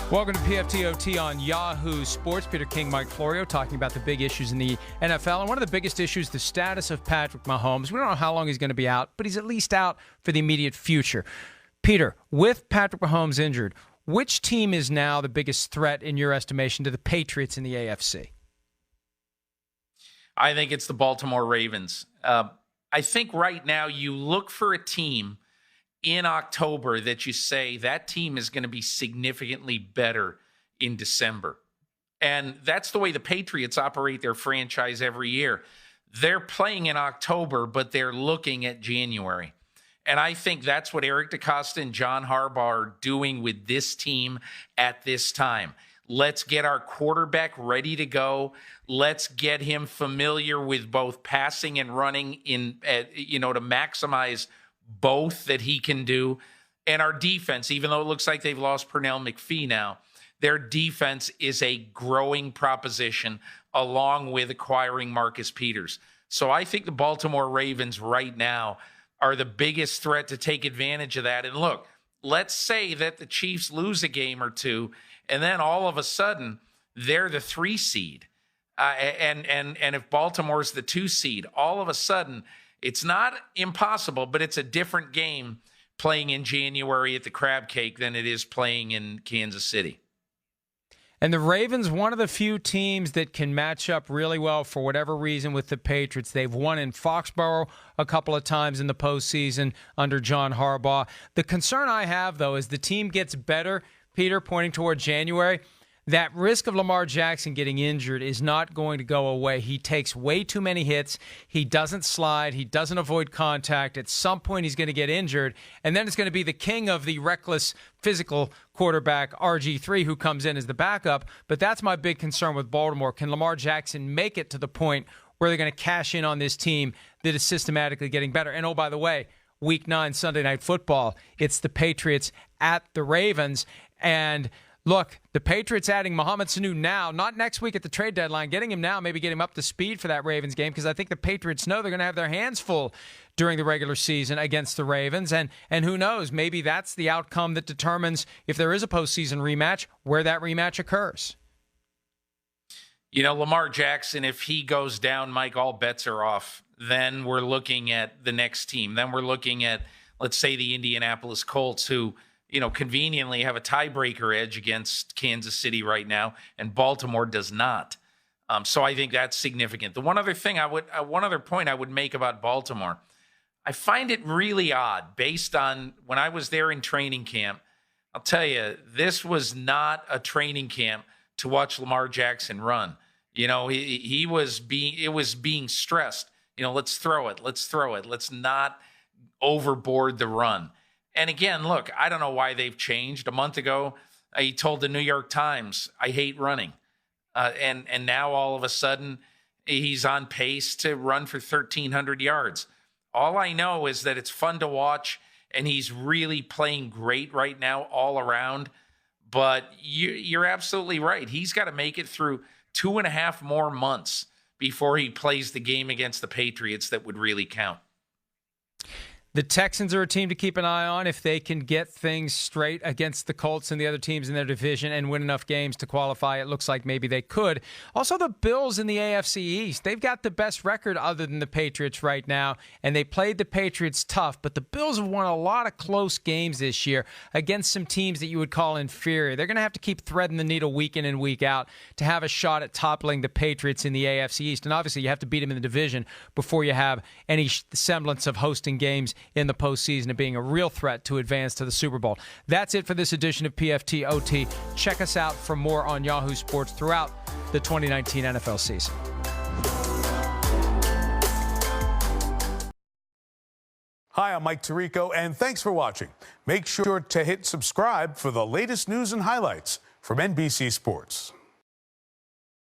Welcome to PFTOT on Yahoo Sports. Peter King, Mike Florio, talking about the big issues in the NFL. And one of the biggest issues, the status of Patrick Mahomes. We don't know how long he's going to be out, but he's at least out for the immediate future. Peter, with Patrick Mahomes injured, which team is now the biggest threat in your estimation to the Patriots in the AFC? I think it's the Baltimore Ravens. I think right now you look for a team in October that you say that team is going to be significantly better in December. And that's the way the Patriots operate their franchise every year. They're playing in October, but they're looking at January. And I think that's what Eric DeCosta and John Harbaugh are doing with this team at this time. Let's get our quarterback ready to go. Let's get him familiar with both passing and running to maximize both that he can do. And our defense, even though it looks like they've lost Pernell McPhee now, their defense is a growing proposition along with acquiring Marcus Peters. So I think the Baltimore Ravens right now are the biggest threat to take advantage of that. And look, let's say that the Chiefs lose a game or two, and then all of a sudden they're the 3 seed. And if Baltimore's the 2 seed, all of a sudden it's not impossible, but it's a different game playing in January at the Crab Cake than it is playing in Kansas City. And the Ravens, one of the few teams that can match up really well for whatever reason with the Patriots. They've won in Foxborough a couple of times in the postseason under John Harbaugh. The concern I have, though, is the team gets better, Peter, pointing toward January. That risk of Lamar Jackson getting injured is not going to go away. He takes way too many hits. He doesn't slide. He doesn't avoid contact. At some point, he's going to get injured. And then it's going to be the king of the reckless physical quarterback, RG3, who comes in as the backup. But that's my big concern with Baltimore. Can Lamar Jackson make it to the point where they're going to cash in on this team that is systematically getting better? And, oh, by the way, Week 9, Sunday Night Football, it's the Patriots at the Ravens. And look, the Patriots adding Mohamed Sanu now, not next week at the trade deadline, getting him now, maybe get him up to speed for that Ravens game, because I think the Patriots know they're going to have their hands full during the regular season against the Ravens. And who knows, maybe that's the outcome that determines if there is a postseason rematch, where that rematch occurs. You know, Lamar Jackson, if he goes down, Mike, all bets are off. Then we're looking at the next team. Then we're looking at, let's say, the Indianapolis Colts, who conveniently have a tiebreaker edge against Kansas City right now, and Baltimore does not. So I think that's significant. The one other point I would make about Baltimore, I find it really odd based on when I was there in training camp. I'll tell you, this was not a training camp to watch Lamar Jackson run. It was being stressed. Let's throw it. Let's not overboard the run. And again, look, I don't know why they've changed. A month ago, he told the New York Times, I hate running. And now all of a sudden, he's on pace to run for 1,300 yards. All I know is that it's fun to watch, and he's really playing great right now all around. But you're absolutely right. He's got to make it through 2.5 more months before he plays the game against the Patriots that would really count. The Texans are a team to keep an eye on if they can get things straight against the Colts and the other teams in their division and win enough games to qualify. It looks like maybe they could. Also, the Bills in the AFC East. They've got the best record other than the Patriots right now, and they played the Patriots tough, but the Bills have won a lot of close games this year against some teams that you would call inferior. They're going to have to keep threading the needle week in and week out to have a shot at toppling the Patriots in the AFC East. And obviously, you have to beat them in the division before you have any semblance of hosting games in the postseason and being a real threat to advance to the Super Bowl. That's it for this edition of PFT OT. Check us out for more on Yahoo Sports throughout the 2019 NFL season. Hi, I'm Mike Tirico, and thanks for watching. Make sure to hit subscribe for the latest news and highlights from NBC Sports.